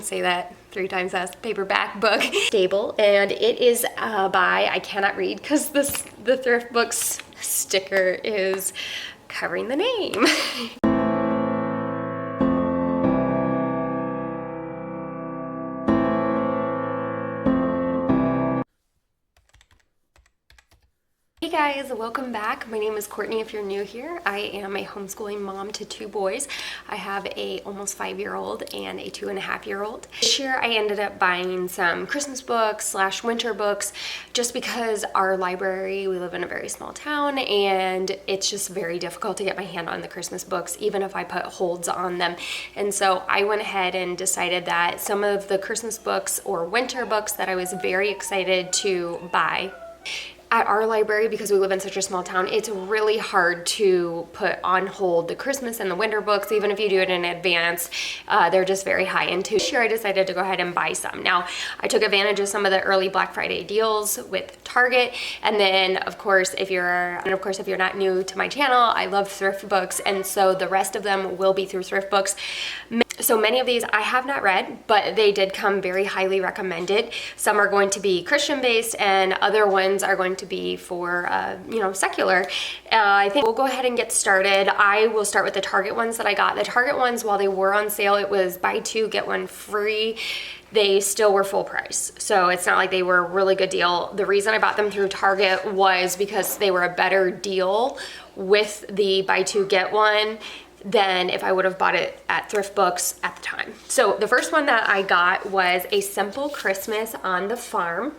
Say that 3 times fast. Paperback book. Stable, and it is by, I cannot read because the Thriftbooks sticker is covering the name. Hey guys, welcome back. My name is Courtney if you're new here. I am a homeschooling mom to 2 boys. I have a almost 5-year-old and a 2.5-year-old. This year I ended up buying some Christmas books / winter books just because our library, we live in a very small town, and it's just very difficult to get my hand on the Christmas books even if I put holds on them. And so I went ahead and decided that some of the Christmas books or winter books that I was very excited to buy at our library, because we live in such a small town, it's really hard to put on hold the Christmas and the winter books. Even if you do it in advance, they're just very high. And this year I decided to go ahead and buy some. Now, I took advantage of some of the early Black Friday deals with Target. And then of course, if you're not new to my channel, I love Thriftbooks. And so the rest of them will be through Thriftbooks. So many of these I have not read, but they did come very highly recommended. Some are going to be Christian based and other ones are going to be for, secular. I think we'll go ahead and get started. I will start with the Target ones that I got. The Target ones, while they were on sale, it was buy 2, get 1 free. They still were full price. So it's not like they were a really good deal. The reason I bought them through Target was because they were a better deal with the buy 2, get 1 than if I would have bought it at Thriftbooks at the time. So the first one that I got was A Simple Christmas on the Farm.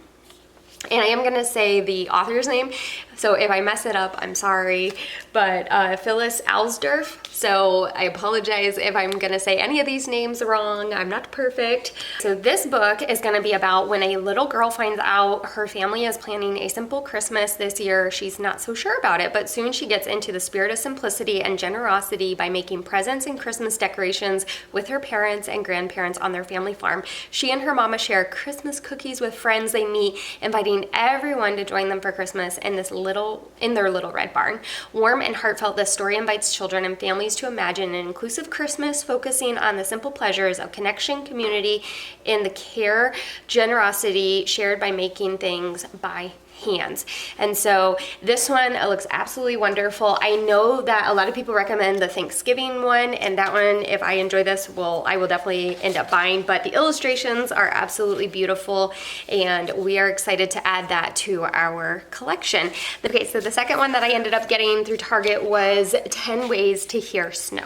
And I am gonna say the author's name, so if I mess it up, I'm sorry, but Phyllis Alsdorf. So I apologize if I'm gonna say any of these names wrong. I'm not perfect. So this book is gonna be about when a little girl finds out her family is planning a simple Christmas this year. She's not so sure about it, but soon she gets into the spirit of simplicity and generosity by making presents and Christmas decorations with her parents and grandparents on their family farm. She and her mama share Christmas cookies with friends they meet, inviting everyone to join them for Christmas in their little red barn. Warm and heartfelt, this story invites children and families to imagine an inclusive Christmas, focusing on the simple pleasures of connection, community, and the care, generosity shared by making things by hands. And so this one looks absolutely wonderful. I know that a lot of people recommend the Thanksgiving one, and that one, if I enjoy this, I will definitely end up buying, but the illustrations are absolutely beautiful and we are excited to add that to our collection. Okay, so the second one that I ended up getting through Target was 10 Ways to Hear Snow.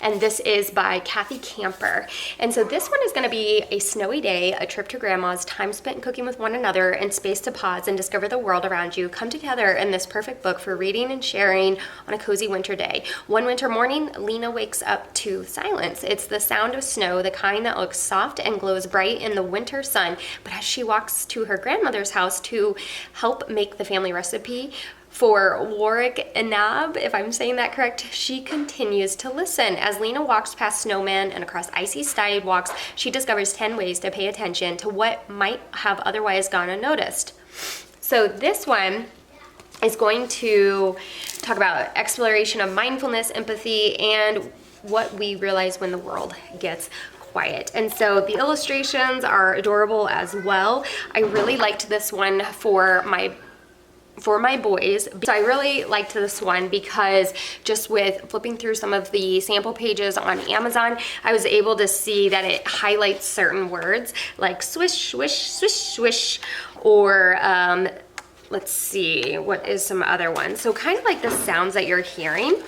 And this is by Kathy Camper. And so this one is gonna be a snowy day, a trip to grandma's, time spent cooking with one another, and space to pause and discover the world around you come together in this perfect book for reading and sharing on a cozy winter day. One winter morning, Lena wakes up to silence. It's the sound of snow, the kind that looks soft and glows bright in the winter sun. But as she walks to her grandmother's house to help make the family recipe for Warwick Enab, if I'm saying that correct, she continues to listen. As Lena walks past snowmen and across icy sidewalks, she discovers 10 ways to pay attention to what might have otherwise gone unnoticed. So this one is going to talk about exploration of mindfulness, empathy, and what we realize when the world gets quiet. And so the illustrations are adorable as well. I really liked this one for my boys. So I really liked this one because just with flipping through some of the sample pages on Amazon, I was able to see that it highlights certain words like swish, swish, swish, swish, or let's see, what is some other ones? So kind of like the sounds that you're hearing.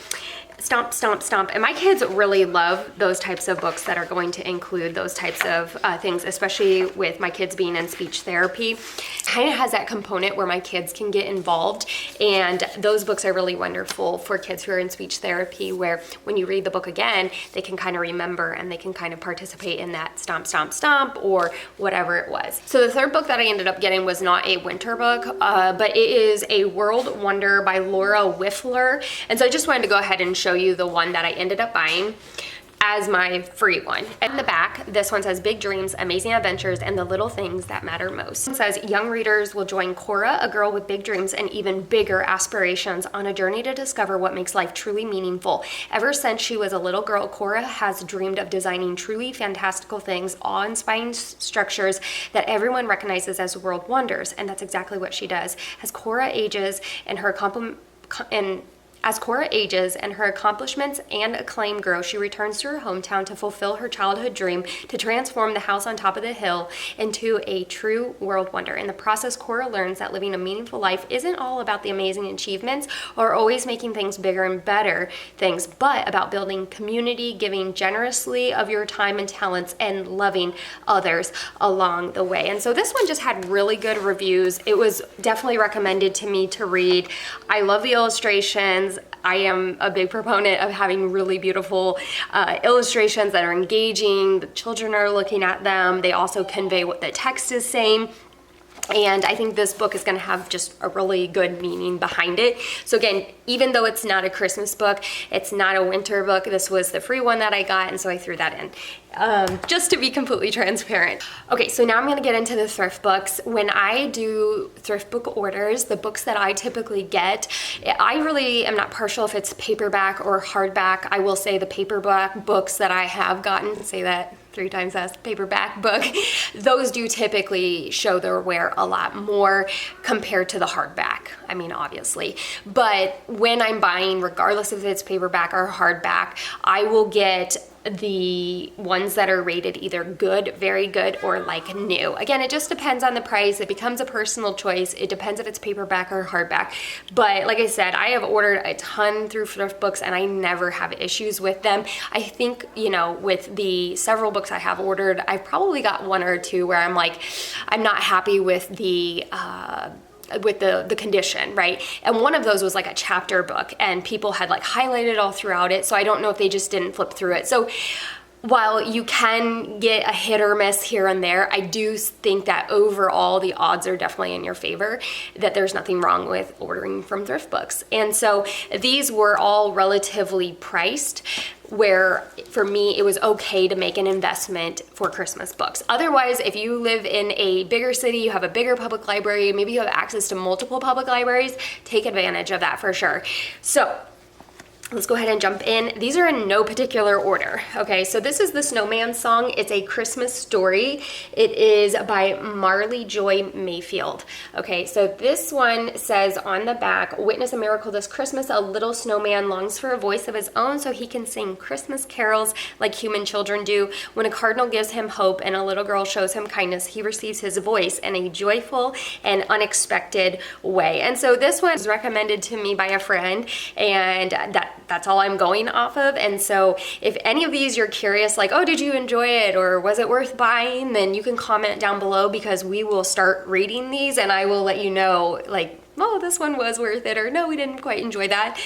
Stomp, stomp, stomp. And my kids really love those types of books that are going to include those types of things, especially with my kids being in speech therapy. Kind of has that component where my kids can get involved, and those books are really wonderful for kids who are in speech therapy, where when you read the book again, they can kind of remember and they can kind of participate in that stomp, stomp, stomp, or whatever it was. So the third book that I ended up getting was not a winter book, but it is A World Wonder by Laura Whiffler. And so I just wanted to go ahead and show you the one that I ended up buying. as my free one. In the back, this one says big dreams, amazing adventures, and the little things that matter most. It says young readers will join Cora, a girl with big dreams and even bigger aspirations, on a journey to discover what makes life truly meaningful. Ever since she was a little girl, Cora has dreamed of designing truly fantastical things, awe-inspiring structures that everyone recognizes as world wonders, and that's exactly what she does. As Cora ages and her accomplishments and acclaim grow, she returns to her hometown to fulfill her childhood dream to transform the house on top of the hill into a true world wonder. In the process, Cora learns that living a meaningful life isn't all about the amazing achievements or always making things bigger and better things, but about building community, giving generously of your time and talents, and loving others along the way. And so this one just had really good reviews. It was definitely recommended to me to read. I love the illustrations. I am a big proponent of having really beautiful illustrations that are engaging. The children are looking at them. They also convey what the text is saying. And I think this book is going to have just a really good meaning behind it. So again, even though it's not a Christmas book, it's not a winter book, this was the free one that I got, and so I threw that in. Just to be completely transparent. Okay, so now I'm gonna get into the thrift books. When I do thrift book orders, the books that I typically get, I really am not partial if it's paperback or hardback. I will say the paperback books that I have gotten, say that 3 times fast, paperback book, those do typically show their wear a lot more compared to the hardback. I mean, obviously. But when I'm buying, regardless if it's paperback or hardback, I will get the ones that are rated either good, very good, or like new. Again, it just depends on the price. It becomes a personal choice. It depends if it's paperback or hardback. But like I said, I have ordered a ton through thrift books and I never have issues with them. I think, you know, with the several books I have ordered, I've probably got 1 or 2 where I'm like, I'm not happy with the condition, right? And one of those was like a chapter book and people had like highlighted all throughout it. So I don't know if they just didn't flip through it. So while you can get a hit or miss here and there, I do think that overall the odds are definitely in your favor, that there's nothing wrong with ordering from thrift books. And so these were all relatively priced, where for me it was okay to make an investment for Christmas books. Otherwise, if you live in a bigger city, you have a bigger public library, maybe you have access to multiple public libraries, take advantage of that for sure. So let's go ahead and jump in. These are in no particular order. Okay, so this is The Snowman Song. It's a Christmas story. It is by Marley Joy Mayfield. Okay, so this one says on the back, witness a miracle this Christmas. A little snowman longs for a voice of his own so he can sing Christmas carols like human children do. When a cardinal gives him hope and a little girl shows him kindness, he receives his voice in a joyful and unexpected way. And so this one was recommended to me by a friend, and that's all I'm going off of. And so if any of these you're curious, like, oh, did you enjoy it or was it worth buying, then you can comment down below, because we will start reading these and I will let you know, like, oh, this one was worth it, or no, we didn't quite enjoy that.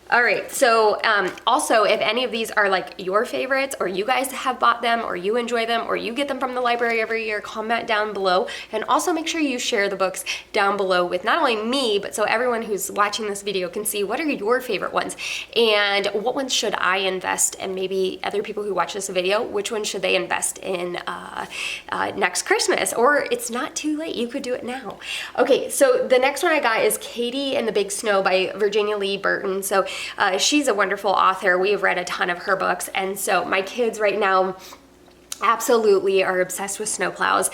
All right, so also if any of these are like your favorites, or you guys have bought them, or you enjoy them, or you get them from the library every year, comment down below. And also make sure you share the books down below with not only me, but so everyone who's watching this video can see what are your favorite ones and what ones should I invest, and maybe other people who watch this video, which ones should they invest in next Christmas, or it's not too late, you could do it now. Okay, so the next one I got is Katie and the Big Snow by Virginia Lee Burton. So she's a wonderful author. We have read a ton of her books, and so my kids right now absolutely are obsessed with snowplows.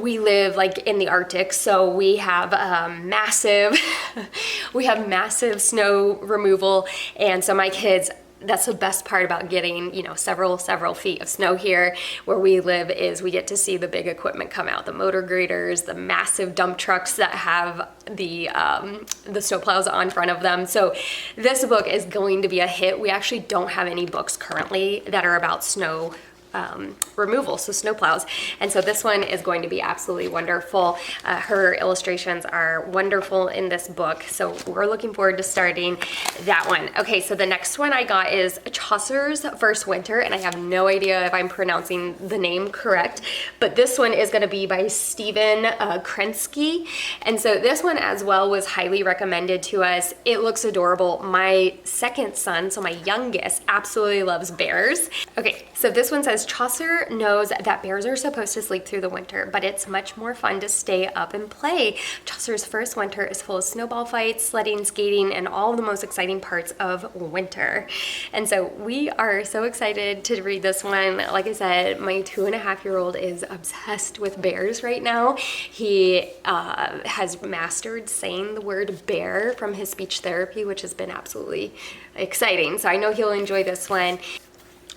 We live like in the Arctic, so we have massive massive snow removal, and so my kids, that's the best part about getting, you know, several feet of snow here where we live, is we get to see the big equipment come out, the motor graders, the massive dump trucks that have the snowplows on front of them. So this book is going to be a hit. We actually don't have any books currently that are about snow removal, so snowplows. And so this one is going to be absolutely wonderful. Her illustrations are wonderful in this book, so we're looking forward to starting that one. Okay, so the next one I got is Chaucer's First Winter, and I have no idea if I'm pronouncing the name correct, but this one is going to be by Stephen Krensky. And so this one as well was highly recommended to us. It looks adorable. My second son, so my youngest, absolutely loves bears. Okay, so this one says, Chaucer knows that bears are supposed to sleep through the winter, but it's much more fun to stay up and play. Chaucer's First Winter is full of snowball fights, sledding, skating, and all the most exciting parts of winter. And so we are so excited to read this one. Like I said, my 2.5-year-old is obsessed with bears right now. He has mastered saying the word bear from his speech therapy, which has been absolutely exciting. So I know he'll enjoy this one.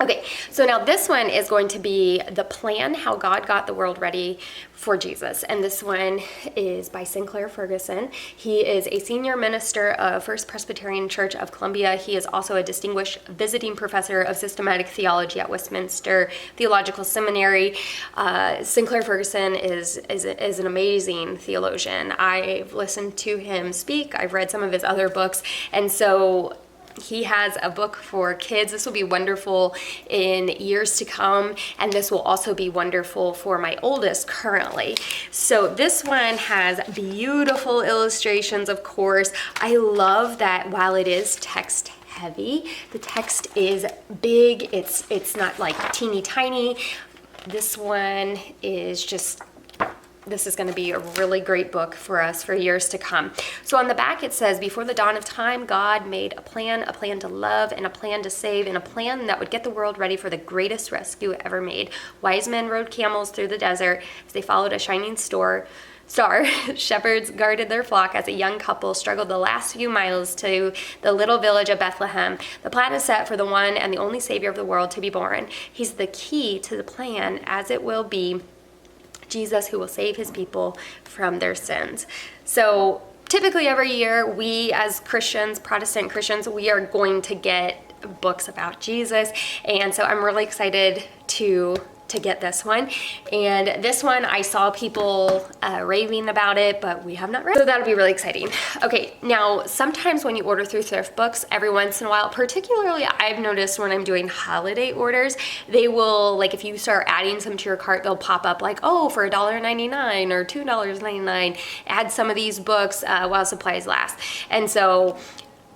Okay, so now this one is going to be The Plan, How God Got the World Ready for Jesus. And this one is by Sinclair Ferguson. He is a senior minister of First Presbyterian Church of Columbia. He is also a distinguished visiting professor of systematic theology at Westminster Theological Seminary. Sinclair Ferguson is an amazing theologian. I've listened to him speak. I've read some of his other books. And so he has a book for kids. This will be wonderful in years to come, and this will also be wonderful for my oldest currently. So this one has beautiful illustrations, of course. I love that while it is text heavy, the text is big. It's not like teeny tiny. This one is just, this is going to be a really great book for us for years to come. So on the back it says, before the dawn of time, God made a plan to love and a plan to save and a plan that would get the world ready for the greatest rescue ever made. Wise men rode camels through the desert as they followed a shining star. Shepherds guarded their flock as a young couple struggled the last few miles to the little village of Bethlehem. The plan is set for the one and the only Savior of the world to be born. He's the key to the plan, as it will be Jesus, who will save his people from their sins. So typically every year, we as Christians, Protestant Christians, we are going to get books about Jesus. And so I'm really excited to get this one. And this one, I saw people raving about it, but we have not read it. So that'll be really exciting. Okay, now sometimes when you order through Thriftbooks, every once in a while, particularly I've noticed when I'm doing holiday orders, they will, like if you start adding some to your cart, they'll pop up like, oh, for $1.99 or $2.99, add some of these books while supplies last. And so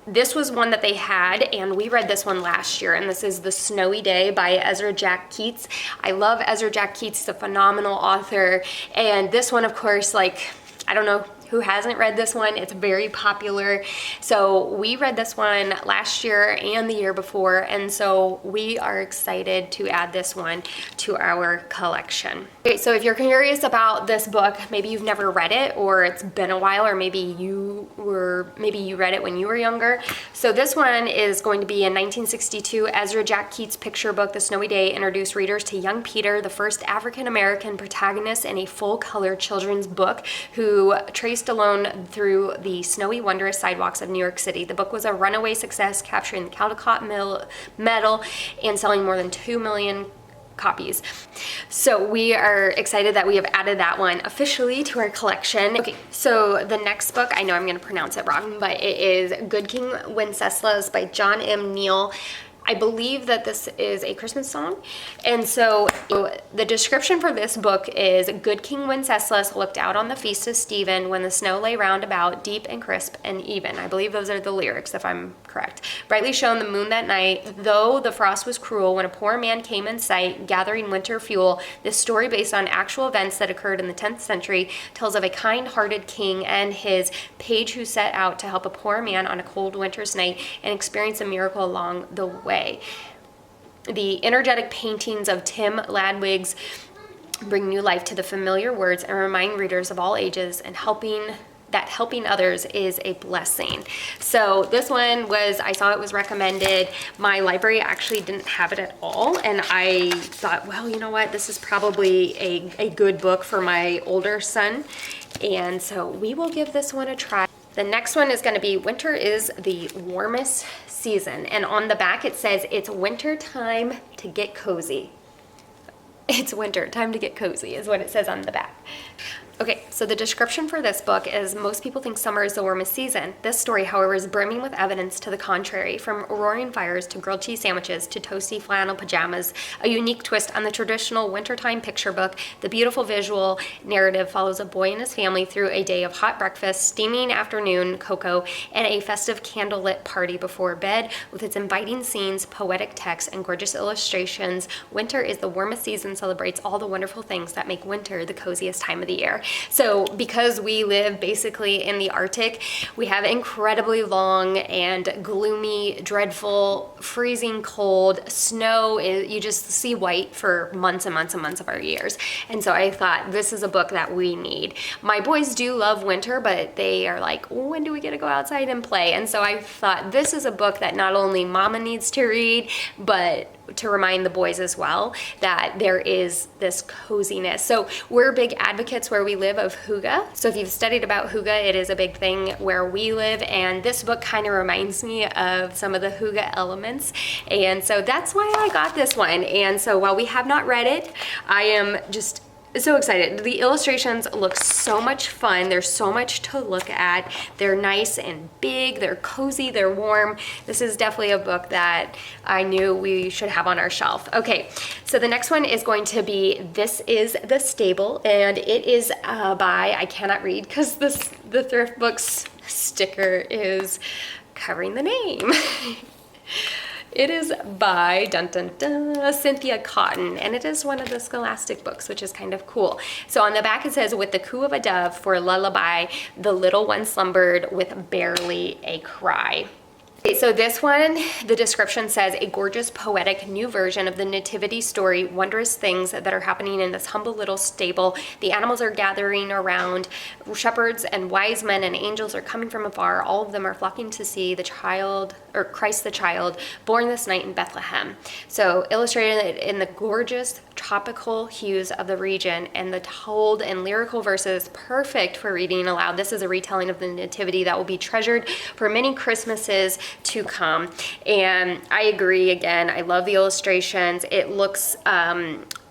this was one that they had, and we read this one last year, and this is The Snowy Day by Ezra Jack Keats. I love Ezra Jack Keats. He's a phenomenal author, and this one, of course, like, I don't know who hasn't read this one. It's very popular. So we read this one last year and the year before, and so we are excited to add this one to our collection. Okay, so if you're curious about this book, maybe you've never read it, or it's been a while, or maybe you read it when you were younger. So this one is going to be a 1962 Ezra Jack Keats picture book. The Snowy Day introduced readers to young Peter, the first African-American protagonist in a full-color children's book, who traced alone through the snowy, wondrous sidewalks of New York City. The book was a runaway success, capturing the Caldecott Medal and selling more than 2 million copies. So we are excited that we have added that one officially to our collection. Okay, so the next book, I know I'm going to pronounce it wrong, but it is Good King Wenceslas by John M. Neal. I believe that this is a Christmas song. And so the description for this book is, Good King Wenceslas looked out on the feast of Stephen when the snow lay round about, deep and crisp and even. I believe those are the lyrics, if I'm correct. Brightly shone the moon that night, though the frost was cruel, when a poor man came in sight, gathering winter fuel. This story, based on actual events that occurred in the 10th century, tells of a kind-hearted king and his page who set out to help a poor man on a cold winter's night and experience a miracle along the way. The energetic paintings of Tim Ladwig's bring new life to the familiar words and remind readers of all ages and helping others is a blessing. So this one was, I saw it was recommended. My library actually didn't have it at all, and I thought, well, you know what, this is probably a good book for my older son, and so we will give this one a try. The next one is going to be Winter is the Warmest Season, and on the back it says, it's winter time to get cozy. It's winter, time to get cozy is what it says on the back. Okay, so the description for this book is most people think summer is the warmest season. This story, however, is brimming with evidence to the contrary. From roaring fires to grilled cheese sandwiches to toasty flannel pajamas, a unique twist on the traditional wintertime picture book, the beautiful visual narrative follows a boy and his family through a day of hot breakfast, steaming afternoon cocoa, and a festive candlelit party before bed. With its inviting scenes, poetic text, and gorgeous illustrations, winter is the warmest season, celebrates all the wonderful things that make winter the coziest time of the year. So because we live basically in the Arctic, we have incredibly long and gloomy, dreadful, freezing cold snow. You just see white for months and months and months of our years. And so I thought this is a book that we need. My boys do love winter, but they are like, when do we get to go outside and play? And so I thought this is a book that not only mama needs to read, but to remind the boys as well that there is this coziness. So we're big advocates where we live of hygge. So if you've studied about hygge, it is a big thing where we live, and this book kind of reminds me of some of the hygge elements. And so that's why I got this one. And so while we have not read it, I am just so excited. The illustrations look so much fun. There's so much to look at. They're nice and big, they're cozy, they're warm. This is definitely a book that I knew we should have on our shelf. Okay, so the next one is going to be This Is the Stable, and it is by, I cannot read because the Thriftbooks sticker is covering the name. It is by Cynthia Cotton, and it is one of the Scholastic books, which is kind of cool. So on the back it says, with the coo of a dove for a lullaby, the little one slumbered with barely a cry. Okay, so this one, the description says, a gorgeous, poetic new version of the nativity story, wondrous things that are happening in this humble little stable. The animals are gathering around, shepherds and wise men and angels are coming from afar. All of them are flocking to see the child, or Christ the child, born this night in Bethlehem. So illustrated in the gorgeous tropical hues of the region and the told and lyrical verses, perfect for reading aloud. This is a retelling of the nativity that will be treasured for many Christmases to come. And I agree, again, I love the illustrations. It looks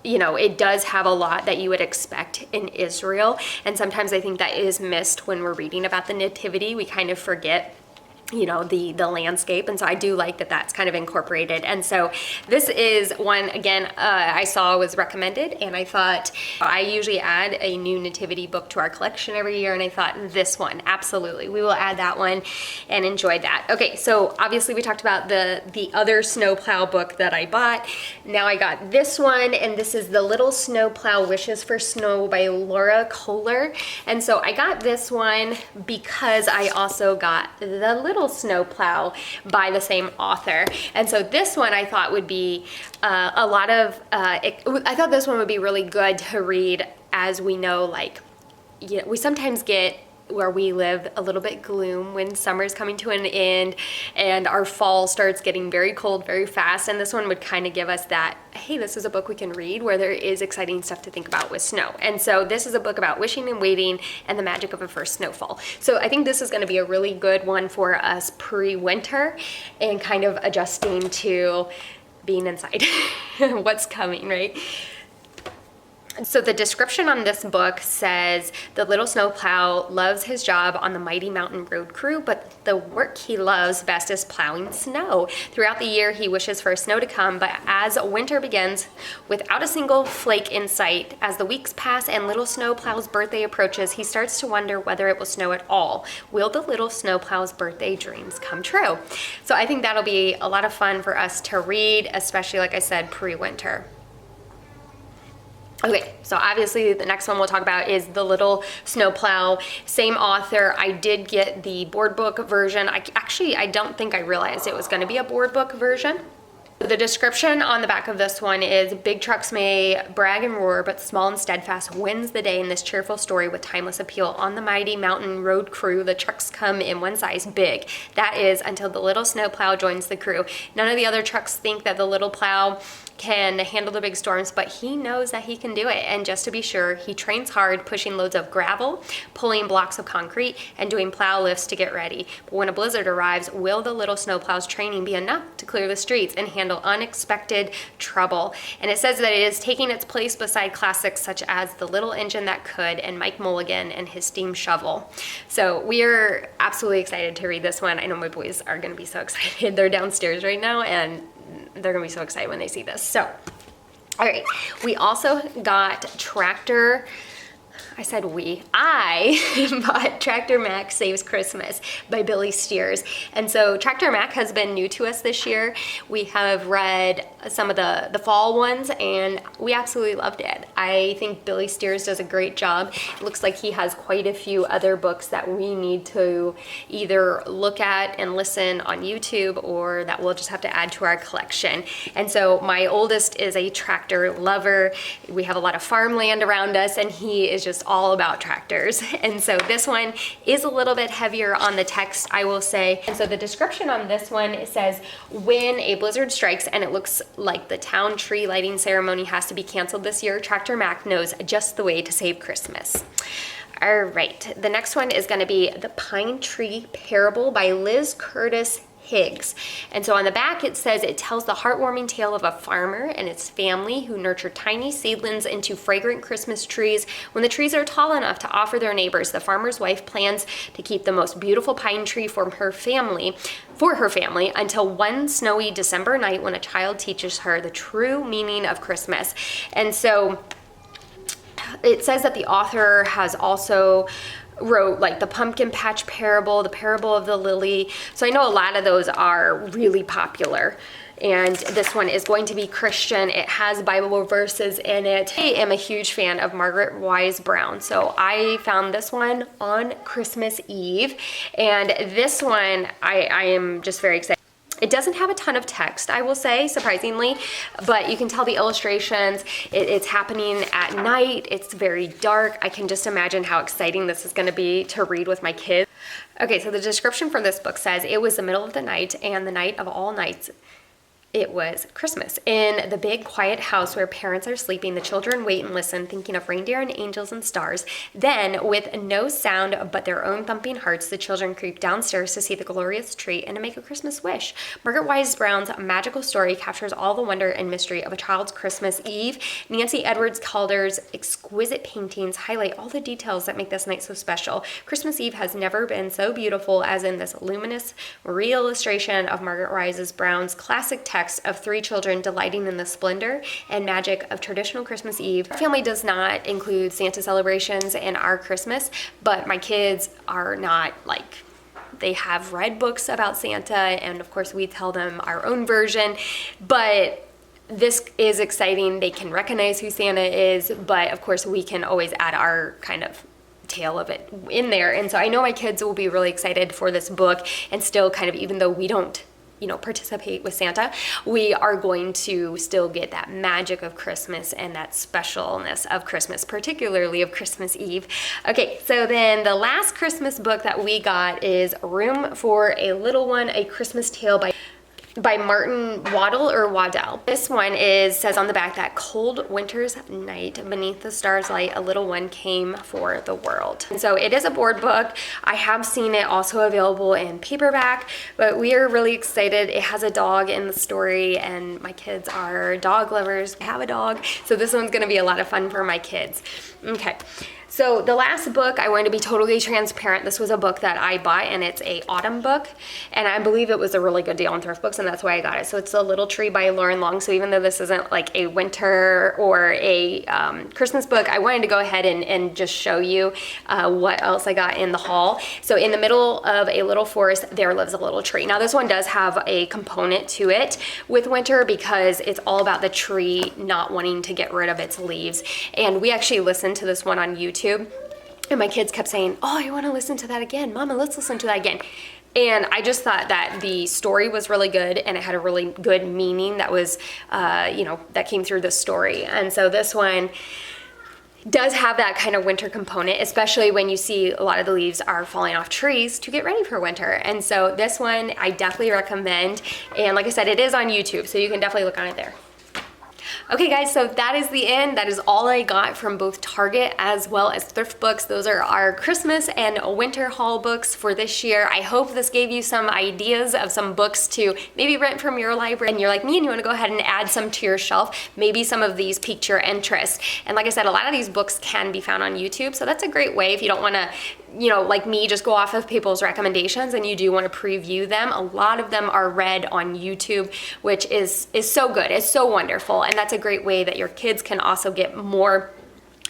you know, it does have a lot that you would expect in Israel, and sometimes I think that is missed when we're reading about the nativity. We kind of forget, you know, the landscape, and so I do like that that's kind of incorporated. And so this is one, again, I saw was recommended, and I thought, I usually add a new nativity book to our collection every year, and I thought this one, absolutely, we will add that one and enjoy that. Okay, so obviously we talked about the other snowplow book that I bought. Now I got this one, and this is The Little Snowplow Wishes for Snow by Laura Kohler. And so I got this one because I also got The Little Snowplow by the same author. And so this one I thought would be a lot of, I thought this one would be really good to read, as we know, like, you know, we sometimes get where we live a little bit gloom when summer's coming to an end and our fall starts getting very cold very fast, and this one would kind of give us that, hey, this is a book we can read where there is exciting stuff to think about with snow. And so this is a book about wishing and waiting and the magic of a first snowfall. So I think this is going to be a really good one for us pre-winter and kind of adjusting to being inside what's coming, right? So the description on this book says, the little snowplow loves his job on the mighty mountain road crew, but the work he loves best is plowing snow. Throughout the year, he wishes for snow to come, but as winter begins, without a single flake in sight, as the weeks pass and little snowplow's birthday approaches, he starts to wonder whether it will snow at all. Will the little snowplow's birthday dreams come true? So I think that'll be a lot of fun for us to read, especially, like I said, pre-winter. Okay, so obviously the next one we'll talk about is The Little Snowplow, same author. I did get the board book version. I don't think I realized it was going to be a board book version. The description on the back of this one is, big trucks may brag and roar, but small and steadfast wins the day in this cheerful story with timeless appeal. On the mighty mountain road crew, the trucks come in one size big. That is, until the little snowplow joins the crew. None of the other trucks think that the little plow can handle the big storms, but he knows that he can do it. And just to be sure, he trains hard, pushing loads of gravel, pulling blocks of concrete, and doing plow lifts to get ready. But when a blizzard arrives, will the little snowplow's training be enough to clear the streets and handle handle unexpected trouble. And it says that it is taking its place beside classics such as The Little Engine That Could and Mike Mulligan and his Steam Shovel. So we are absolutely excited to read this one. I know my boys are going to be so excited. They're downstairs right now and they're going to be so excited when they see this. So, all right, we also got I bought Tractor Mac Saves Christmas by Billy Steers. And so Tractor Mac has been new to us this year. We have read some of the fall ones and we absolutely loved it. I think Billy Steers does a great job. It looks like he has quite a few other books that we need to either look at and listen on YouTube or that we'll just have to add to our collection. And so my oldest is a tractor lover. We have a lot of farmland around us and he is just all about tractors. And so this one is a little bit heavier on the text, I will say. And so the description on this one, it says, when a blizzard strikes and it looks like the town tree lighting ceremony has to be canceled this year, Tractor Mac knows just the way to save Christmas. All right, the next one is going to be The Pine Tree Parable by Liz Curtis Higgs. And so on the back it says it tells the heartwarming tale of a farmer and his family who nurture tiny seedlings into fragrant Christmas trees. When the trees are tall enough to offer their neighbors, the farmer's wife plans to keep the most beautiful pine tree for her family until one snowy December night when a child teaches her the true meaning of Christmas. And so it says that the author has also wrote like the Pumpkin Patch Parable, the Parable of the Lily. So I know a lot of those are really popular. And this one is going to be Christian. It has Bible verses in it. I am a huge fan of Margaret Wise Brown. So I found this one on Christmas Eve. And this one, I am just very excited. It doesn't have a ton of text, I will say, surprisingly, but you can tell the illustrations. It's happening at night. It's very dark. I can just imagine how exciting this is going to be to read with my kids. Okay, so the description for this book says, it was the middle of the night and the night of all nights. It was Christmas. In the big quiet house where parents are sleeping, the children wait and listen, thinking of reindeer and angels and stars. Then, with no sound but their own thumping hearts, the children creep downstairs to see the glorious tree and to make a Christmas wish. Margaret Wise Brown's magical story captures all the wonder and mystery of a child's Christmas Eve. Nancy Edwards Calder's exquisite paintings highlight all the details that make this night so special. Christmas Eve has never been so beautiful as in this luminous re-illustration of Margaret Wise Brown's classic text of three children delighting in the splendor and magic of traditional Christmas Eve. Our family does not include Santa celebrations in our Christmas, but my kids are not like, they have read books about Santa, and of course we tell them our own version, but this is exciting. They can recognize who Santa is, but of course we can always add our kind of tale of it in there. And so I know my kids will be really excited for this book, and still kind of, even though we don't participate with Santa, we are going to still get that magic of Christmas and that specialness of Christmas, particularly of Christmas Eve. Okay, so then the last Christmas book that we got is Room for a Little One, A Christmas Tale by Martin Waddell. This one says on the back that cold winter's night, beneath the star's light, a little one came for the world. And so it is a board book. I have seen it also available in paperback, but we are really excited. It has a dog in the story, and my kids are dog lovers. I have a dog, so this one's gonna be a lot of fun for my kids. Okay. So the last book, I wanted to be totally transparent. This was a book that I bought, and it's a autumn book, and I believe it was a really good deal on Thriftbooks, and that's why I got it. So it's A Little Tree by Lauren Long. So even though this isn't like a winter or a Christmas book, I wanted to go ahead and just show you what else I got in the haul. So in the middle of a little forest, there lives a little tree. Now this one does have a component to it with winter because it's all about the tree not wanting to get rid of its leaves. And we actually listened to this one on YouTube. And my kids kept saying, oh, I want to listen to that again. Mama, let's listen to that again. And I just thought that the story was really good and it had a really good meaning that was, that came through the story. And so this one does have that kind of winter component, especially when you see a lot of the leaves are falling off trees to get ready for winter. And so this one I definitely recommend. And like I said, it is on YouTube, so you can definitely look on it there. Okay guys, so that is the end. That is all I got from both Target as well as Thriftbooks. Those are our Christmas and winter haul books for this year. I hope this gave you some ideas of some books to maybe rent from your library, and you're like me and you want to go ahead and add some to your shelf. Maybe some of these piqued your interest. And like I said, a lot of these books can be found on YouTube, so that's a great way if you don't want to, you know, like me, just go off of people's recommendations and you do want to preview them. A lot of them are read on YouTube, which is so good. It's so wonderful, and that's a great way that your kids can also get more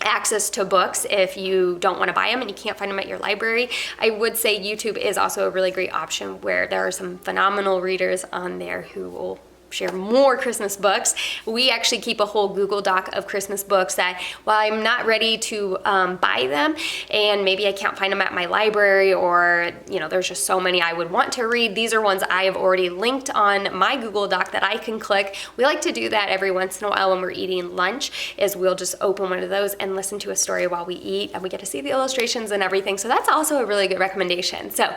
access to books if you don't want to buy them and you can't find them at your library. I would say YouTube is also a really great option where there are some phenomenal readers on there who will share more Christmas books. We actually keep a whole Google Doc of Christmas books that, while I'm not ready to buy them and maybe I can't find them at my library, or you know, there's just so many I would want to read, these are ones I have already linked on my Google Doc that I can click. We like to do that every once in a while when we're eating lunch, is we'll just open one of those and listen to a story while we eat, and we get to see the illustrations and everything. So that's also a really good recommendation. So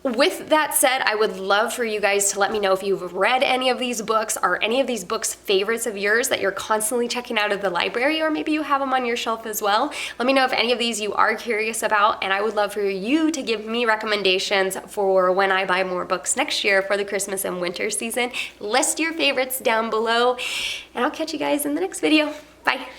with that said, I would love for you guys to let me know if you've read any of these books. Are any of these books favorites of yours that you're constantly checking out of the library, or maybe you have them on your shelf as well? Let me know if any of these you are curious about, and I would love for you to give me recommendations for when I buy more books next year for the Christmas and winter season. List your favorites down below, and I'll catch you guys in the next video. Bye.